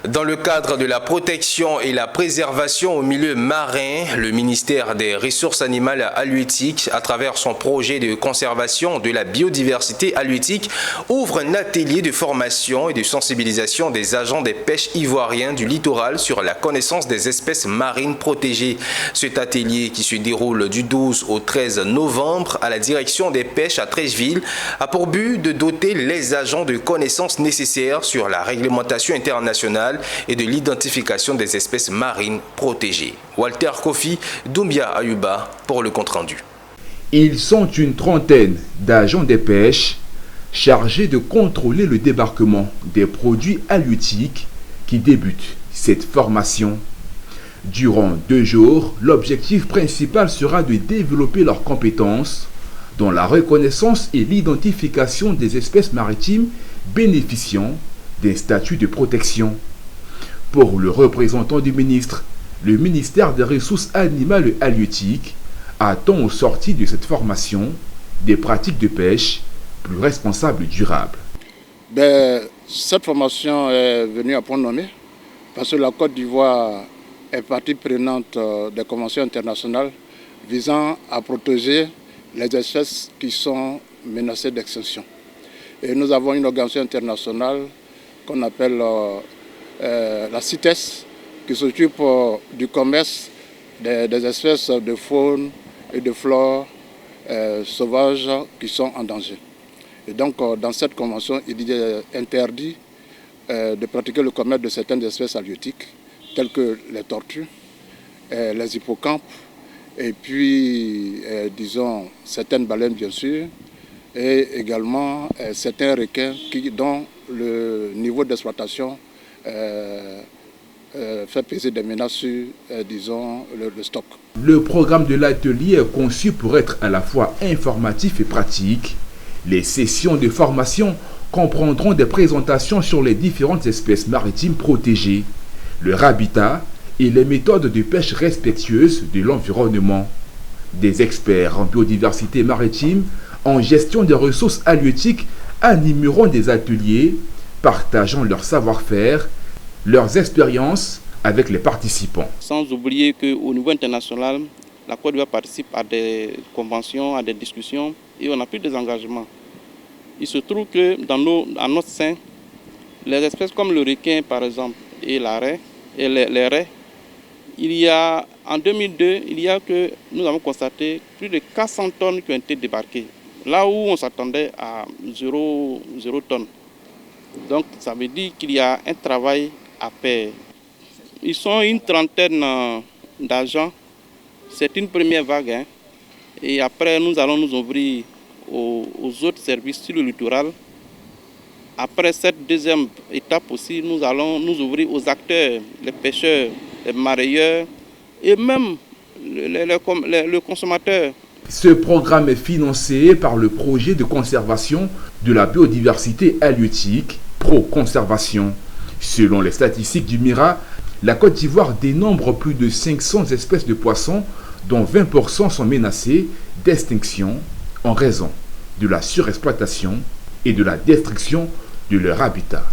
Dans le cadre de la protection et la préservation au milieu marin, le ministère des Ressources animales halieutiques, à travers son projet de conservation de la biodiversité halieutique, ouvre un atelier de formation et de sensibilisation des agents des pêches ivoiriens du littoral sur la connaissance des espèces marines protégées. Cet atelier, qui se déroule du 12 au 13 novembre à la direction des pêches à Treichville, a pour but de doter les agents de connaissances nécessaires sur la réglementation internationale et de l'identification des espèces marines protégées. Walter Kofi, Doumbia Ayuba pour le compte-rendu. Ils sont une trentaine d'agents des pêches chargés de contrôler le débarquement des produits halieutiques qui débutent cette formation. Durant 2 jours, l'objectif principal sera de développer leurs compétences dans la reconnaissance et l'identification des espèces maritimes bénéficiant d'un statut de protection. Pour le représentant du ministre, le ministère des Ressources animales halieutiques attend aux sorties de cette formation des pratiques de pêche plus responsables et durables. Cette formation est venue à point nommé parce que la Côte d'Ivoire est partie prenante des conventions internationales visant à protéger les espèces qui sont menacées d'extinction. Et nous avons une organisation internationale qu'on appelle la CITES, qui s'occupe du commerce des espèces de faune et de flore sauvages qui sont en danger. Et donc, dans cette convention, il est interdit de pratiquer le commerce de certaines espèces halieutiques, telles que les tortues, les hippocampes, et puis, disons, certaines baleines, bien sûr, et également certains requins dont le niveau d'exploitation fait peser des menaces sur, disons, le stock. Le programme de l'atelier est conçu pour être à la fois informatif et pratique. Les sessions de formation comprendront des présentations sur les différentes espèces maritimes protégées, leur habitat et les méthodes de pêche respectueuses de l'environnement. Des experts en biodiversité maritime, en gestion des ressources halieutiques, animeront des ateliers partageant leur savoir-faire, leurs expériences avec les participants. Sans oublier qu'au niveau international, la Côte d'Ivoire participe à des conventions, à des discussions et on a pris des engagements. Il se trouve que dans notre sein, les espèces comme le requin par exemple et les raies, en 2002, nous avons constaté plus de 400 tonnes qui ont été débarquées. Là où on s'attendait à 0 tonnes. Donc ça veut dire qu'il y a un travail à faire. Ils sont une trentaine d'agents. C'est une première vague. Et après, nous allons nous ouvrir aux autres services sur le littoral. Après cette deuxième étape aussi, nous allons nous ouvrir aux acteurs, les pêcheurs, les marailleurs et même le consommateur. Ce programme est financé par le projet de conservation de la biodiversité halieutique, Pro-Conservation. Selon les statistiques du MIRA, la Côte d'Ivoire dénombre plus de 500 espèces de poissons, dont 20% sont menacées d'extinction en raison de la surexploitation et de la destruction de leur habitat.